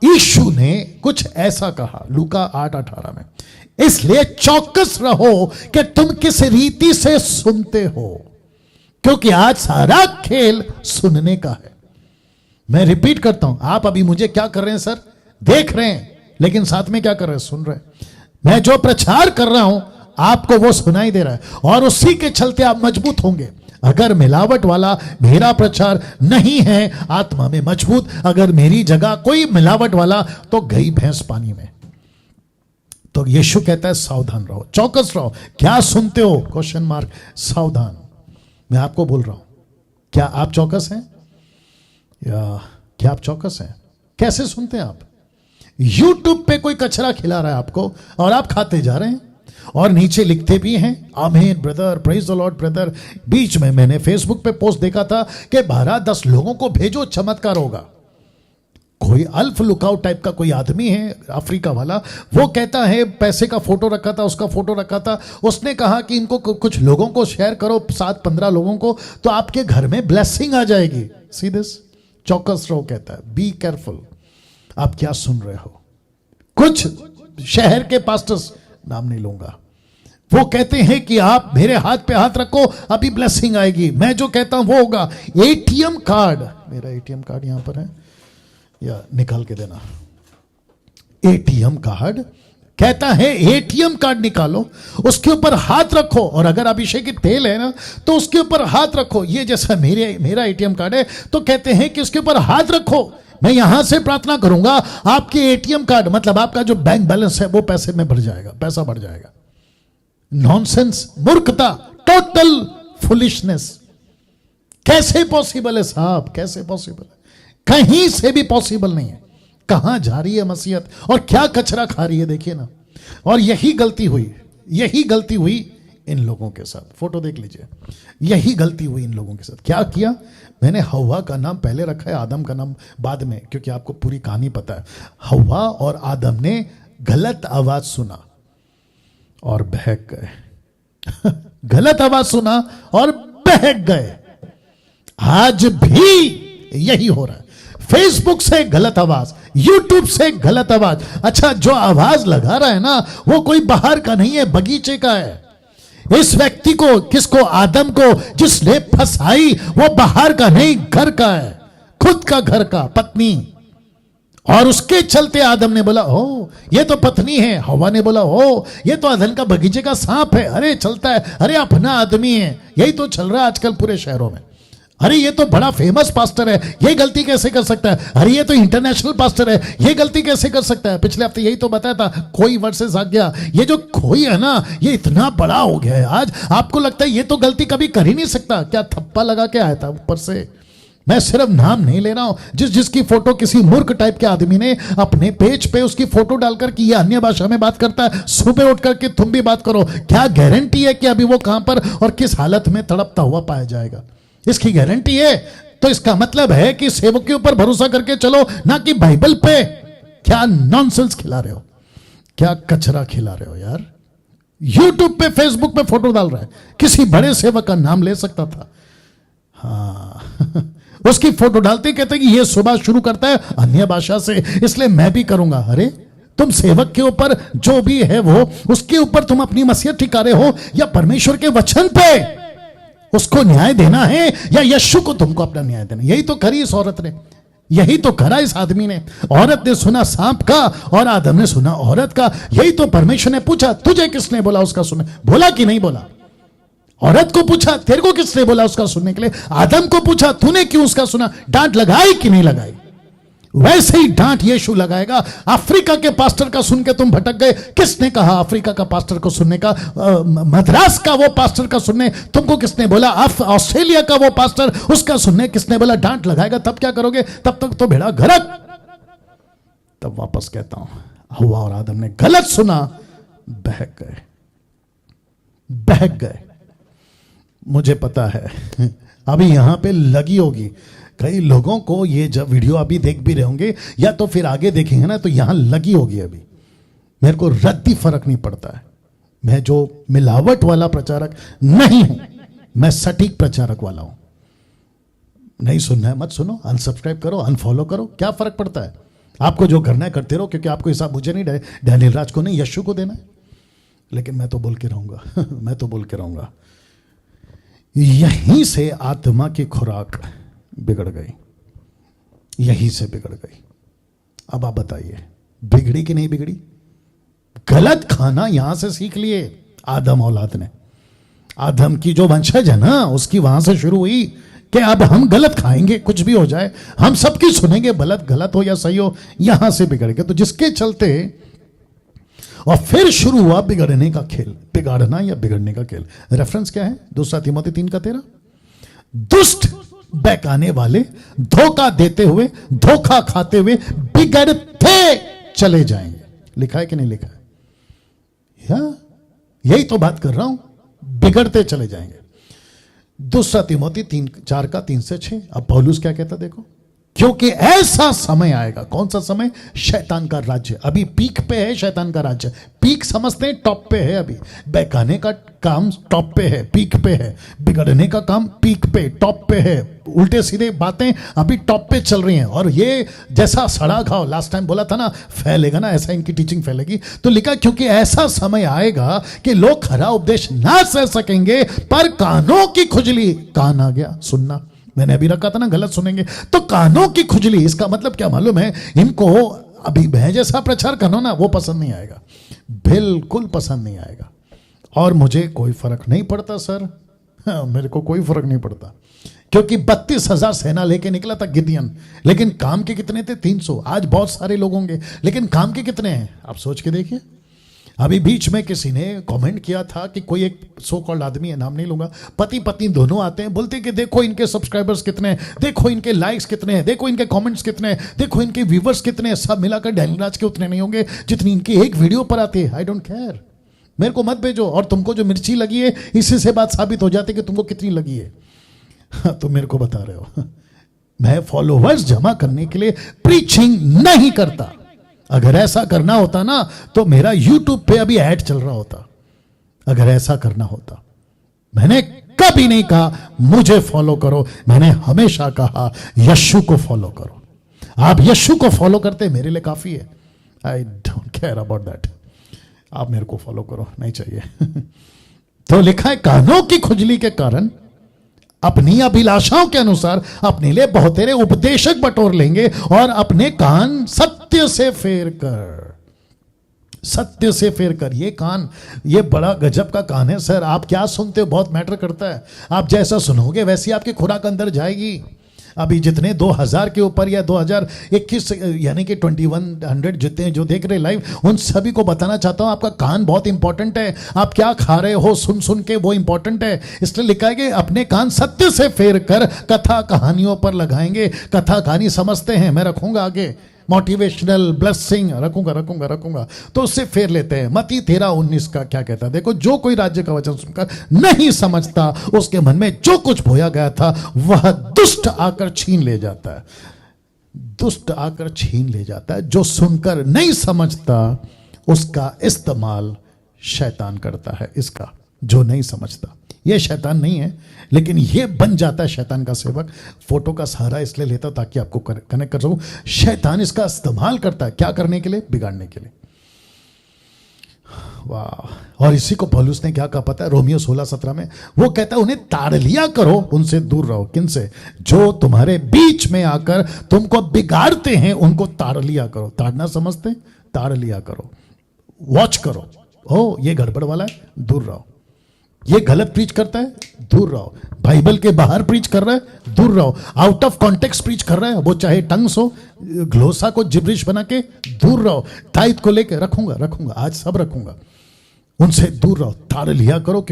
यीशु ने कुछ ऐसा कहा लूका 8:18 में, इसलिए चौकस रहो कि तुम किस रीति से सुनते हो, क्योंकि आज सारा खेल सुनने का है। मैं रिपीट करता हूं, आप अभी मुझे क्या कर रहे हैं सर? देख रहे हैं, लेकिन साथ में क्या कर रहे हैं? सुन रहे हैं। मैं जो प्रचार कर रहा हूं आपको वो सुनाई दे रहा है, और उसी के चलते आप मजबूत होंगे। अगर मिलावट वाला मेरा प्रचार नहीं है आत्मा में मजबूत, अगर मेरी जगह कोई मिलावट वाला, तो गई भैंस पानी में। तो यीशु कहता है सावधान रहो, चौकस रहो। क्या सुनते हो? क्वेश्चन मार्क, सावधान। मैं आपको बोल रहा हूं, क्या आप चौकस हैं? या क्या आप चौकस हैं? कैसे सुनते हैं आप? यूट्यूब पे कोई कचरा खिला रहा है आपको और आप खाते जा रहे हैं, और नीचे लिखते भी हैं आमीन brother, praise the lord brother. बीच में मैंने फेसबुक पे पोस्ट देखा था कि 12-10 लोगों को भेजो, चमत्कार होगा। कोई अल्फ लुकआउट टाइप का कोई आदमी है अफ्रीका वाला, वो कहता है, पैसे का फोटो रखा था, उसका फोटो रखा था, उसने कहा कि इनको कुछ लोगों को शेयर करो, 7-15 लोगों को, तो आपके घर में ब्लेसिंग आ जाएगी। सी दिस, चौकस रहो कहता है, बी केयरफुल। आप क्या सुन रहे हो? कुछ शहर के पास्टर्स, नाम नहीं लूंगा, वो कहते हैं कि आप मेरे हाथ पे हाथ रखो, अभी ब्लेसिंग आएगी। मैं जो कहता हूं वो होगा। एटीएम कार्ड, मेरा एटीएम कार्ड यहां पर है, या निकाल के देना। एटीएम कार्ड कहता है एटीएम कार्ड निकालो, उसके ऊपर हाथ रखो, और अगर अभिषेक की तेल है ना तो उसके ऊपर हाथ रखो। ये जैसा मेरा एटीएम कार्ड है, तो कहते हैं कि उसके ऊपर हाथ रखो। मैं यहां से प्रार्थना करूंगा, आपके एटीएम कार्ड मतलब आपका जो बैंक बैलेंस है वो पैसे में भर जाएगा, पैसा बढ़ जाएगा। नॉनसेंस, मूर्खता, टोटल फुलिशनेस। कैसे पॉसिबल है साहब? कैसे पॉसिबल है? कहीं से भी पॉसिबल नहीं है। कहां जा रही है मसीहत, और क्या कचरा खा रही है, देखिए ना। और यही गलती हुई इन लोगों के साथ। फोटो देख लीजिए, यही गलती हुई इन लोगों के साथ। क्या किया? मैंने हव्वा का नाम पहले रखा है, आदम का नाम बाद में, क्योंकि आपको पूरी कहानी पता है। हव्वा और आदम ने गलत आवाज सुना और बहक गए। गलत आवाज सुना और बहक गए। आज भी यही हो रहा है। फेसबुक से गलत आवाज, यूट्यूब से गलत आवाज। अच्छा, जो आवाज लगा रहा है ना, वो कोई बाहर का नहीं है, बगीचे का है। इस व्यक्ति को, किसको? आदम को जिसने फंसाई, वो बाहर का नहीं, घर का है, खुद का घर का, पत्नी। और उसके चलते आदम ने बोला ओ ये तो पत्नी है, हवा ने बोला ओ ये तो अदन का बगीचे का सांप है। अरे चलता है, अरे अपना आदमी है। यही तो चल रहा है आजकल पूरे शहरों में। अरे ये तो बड़ा फेमस पास्टर है, ये गलती कैसे कर सकता है? अरे ये तो इंटरनेशनल पास्टर है, ये गलती कैसे कर सकता है? पिछले हफ्ते यही तो बताया था, खोई वर्सेस आ गया। ये जो खोई है ना, ये इतना बड़ा हो गया है आज, आपको लगता है ये तो गलती कभी कर ही नहीं सकता। क्या थप्पा लगा के आया था ऊपर से। मैं सिर्फ नाम नहीं ले रहा हूं। जिसकी फोटो किसी मूर्ख टाइप के आदमी ने अपने पेज पे उसकी फोटो डालकर कि ये अन्य भाषा में बात करता है, सुबह उठ करके तुम भी बात करो। क्या गारंटी है कि अभी वो कहां पर और किस हालत में तड़पता हुआ पाया जाएगा? इसकी गारंटी है? तो इसका मतलब है कि सेवक के ऊपर भरोसा करके चलो, ना कि बाइबल पे। क्या नॉनसेंस खिला रहे हो, क्या कचरा खिला रहे हो यार। यूट्यूब पे, फेसबुक पे फोटो डाल रहा है, किसी बड़े सेवक का नाम ले सकता था। हाँ उसकी फोटो डालते कहते कि ये सुबह शुरू करता है अन्य भाषा से, इसलिए मैं भी करूंगा। अरे तुम सेवक के ऊपर जो भी है वो, उसके ऊपर तुम अपनी मसीहत ठिका रहे हो, या परमेश्वर के वचन पे उसको न्याय देना है, या यीशु को तुमको अपना न्याय देना? यही तो करी इस औरत ने, यही तो करा इस आदमी ने। औरत ने सुना सांप का और आदम ने सुना औरत का। यही तो परमेश्वर ने पूछा, तुझे किसने बोला उसका सुनने? बोला कि नहीं बोला? औरत को पूछा, तेरे को किसने बोला उसका सुनने के लिए? आदम को पूछा, तूने क्यों उसका सुना? डांट लगाई कि नहीं लगाई? वैसे ही डांट यीशु लगाएगा। अफ्रीका के पास्टर का सुन के तुम भटक गए, किसने कहा अफ्रीका का पास्टर को सुनने का? मद्रास का वो पास्टर का सुनने तुमको किसने बोला? ऑस्ट्रेलिया का वो पास्टर, उसका सुनने किसने बोला? डांट लगाएगा। तब क्या करोगे? तब तक तो भेड़ा गरक। तब वापस कहता हूं, हव्वा और आदम ने गलत सुना, बहक गए, बहक गए। मुझे पता है अभी यहां पे लगी होगी कई लोगों को, ये जब वीडियो अभी देख भी रहे होंगे या तो फिर आगे देखेंगे ना, तो यहां लगी होगी अभी। मेरे को रद्दी फर्क नहीं पड़ता है। मैं जो मिलावट वाला प्रचारक नहीं हूं, मैं सटीक प्रचारक वाला हूं। नहीं सुनना है मत सुनो, अनसब्सक्राइब करो, अनफॉलो करो, क्या फर्क पड़ता है? आपको जो करना है करते रहो, क्योंकि आपको हिसाब मुझे नहीं, डैनियल राज को नहीं, यशु को देना है। लेकिन मैं तो बोल के रहूंगा मैं तो बोल के रहूंगा। यहीं से आत्मा की खुराक बिगड़ गई, यहीं से बिगड़ गई। अब आप बताइए, बिगड़ी कि नहीं बिगड़ी? गलत खाना यहां से सीख लिए आदम औलाद ने। आदम की जो वंशज है ना, उसकी वहां से शुरू हुई कि अब हम गलत खाएंगे, कुछ भी हो जाए हम सबकी सुनेंगे, गलत हो या सही हो, यहां से बिगड़ गए। तो जिसके चलते और फिर शुरू हुआ बिगड़ने का खेल, बिगाड़ना या बिगड़ने का खेल। रेफरेंस क्या है? 2 तीमोथी 3:13, दुष्ट बहकाने वाले धोखा देते हुए, धोखा खाते हुए बिगड़ते चले जाएंगे। लिखा है कि नहीं लिखा है? यही तो बात कर रहा हूं, बिगड़ते चले जाएंगे। 2 तीमोथी 4:3-6। अब पौलुस क्या कहता देखो, क्योंकि ऐसा समय आएगा। कौन सा समय? शैतान का राज्य अभी पीक पे है। शैतान का राज्य पीक समझते हैं, टॉप पे है अभी। बहकाने का काम टॉप पे है, पीक पे है। बिगड़ने का काम पीक पे, टॉप पे है। उल्टे सीधे बातें अभी टॉप पे चल रही हैं। और ये जैसा सड़ा घाव लास्ट टाइम बोला था ना, फैलेगा ना, ऐसा इनकी टीचिंग फैलेगी। तो लिखा, क्योंकि ऐसा समय आएगा कि लोग खरा उपदेश ना सह सकेंगे, पर कानों की खुजली, कान आ गया सुनना, मैंने अभी रखा था ना, गलत सुनेंगे तो कानों की खुजली। इसका मतलब क्या मालूम है? इनको अभी मैं जैसा प्रचार करना ना, वो पसंद नहीं आएगा, बिल्कुल पसंद नहीं आएगा। और मुझे कोई फर्क नहीं पड़ता सर, मेरे को कोई फर्क नहीं पड़ता, क्योंकि 32,000 सेना लेके निकला था गिदियन, लेकिन काम के कितने थे? 300। आज बहुत सारे लोग होंगे, लेकिन काम के कितने हैं? आप सोच के देखिए। अभी बीच में किसी ने कमेंट किया था कि कोई एक सो कॉल्ड आदमी है, नाम नहीं लूंगा, पति पत्नी दोनों आते हैं, बोलते हैं कि देखो इनके सब्सक्राइबर्स कितने हैं, देखो इनके लाइक्स कितने हैं, देखो इनके कमेंट्स कितने हैं, देखो इनके व्यूवर्स कितने हैं। सब मिलाकर डैनियल राज के उतने नहीं होंगे जितनी इनकी एक वीडियो पर आती है। आई डोंट केयर, मेरे को मत भेजो। और तुमको जो मिर्ची लगी है, इसी से बात साबित हो जाती है कि तुमको कितनी लगी है। तो मेरे को बता रहे हो, मैं फॉलोवर्स जमा करने के लिए प्रीचिंग नहीं करता। अगर ऐसा करना होता ना, तो मेरा YouTube पे अभी ऐड चल रहा होता। अगर ऐसा करना होता, मैंने कभी नहीं कहा मुझे फॉलो करो, मैंने हमेशा कहा यशु को फॉलो करो। आप यशु को फॉलो करते मेरे लिए काफी है। I don't care about that, आप मेरे को फॉलो करो, नहीं चाहिए। तो लिखा है, कानों की खुजली के कारण अपनी अभिलाषाओं के अनुसार अपने लिए बहुतेरे उपदेशक बटोर लेंगे, और अपने कान सत्य से फेर कर, सत्य से फेर कर। ये कान, ये बड़ा गजब का कान है सर। आप क्या सुनते हो बहुत मैटर करता है। आप जैसा सुनोगे वैसी आपकी खुराक अंदर जाएगी। अभी जितने 2000 के ऊपर या 2021 यानी कि 2100 जितने जो देख रहे लाइव, उन सभी को बताना चाहता हूं, आपका कान बहुत इंपॉर्टेंट है। आप क्या खा रहे हो सुन सुन के, वो इंपॉर्टेंट है। इसलिए लिखा है कि अपने कान सत्य से फेर कर कथा कहानियों पर लगाएंगे। कथा कहानी समझते हैं, मैं रखूंगा आगे, मोटिवेशनल ब्लेसिंग रखूंगा, तो उससे फेर लेते हैं। मत्ती 13:19 का क्या कहता है देखो, जो कोई राज्य का वचन सुनकर नहीं समझता, उसके मन में जो कुछ बोया गया था वह दुष्ट आकर छीन ले जाता है। दुष्ट आकर छीन ले जाता है। जो सुनकर नहीं समझता, उसका इस्तेमाल शैतान करता है। इसका जो नहीं समझता, ये शैतान नहीं है, लेकिन ये बन जाता है शैतान का सेवक। फोटो का सहारा इसलिए लेता ताकि आपको कनेक्ट कर सकूं। शैतान इसका इस्तेमाल करता है, क्या करने के लिए? बिगाड़ने के लिए। वाह। और इसी को पौलुस ने क्या कहा पता है? रोमियो 16:17 में वो कहता है, उन्हें ताड़ लिया करो, उनसे दूर रहो। किनसे? जो तुम्हारे बीच में आकर तुमको बिगाड़ते हैं, उनको ताड़ लिया करो। ताड़ना समझते? ताड़ लिया करो, वॉच करो। ओ ये गड़बड़ वाला है, दूर रहो। ये गलत प्रीच करता है, दूर रहो। बाइबल के बाहर प्रीच कर रहा है, दूर रहो। आउट ऑफ कॉन्टेक्स्ट प्रीच कर रहा है, वो चाहे टंग्स हो, ग्लोसा को जिब्रिश बना के, दूर रहो। ताइद को लेके रखूंगा, आज सब रखूंगा, उनसे दूर रहो। ताड़ लिया करो।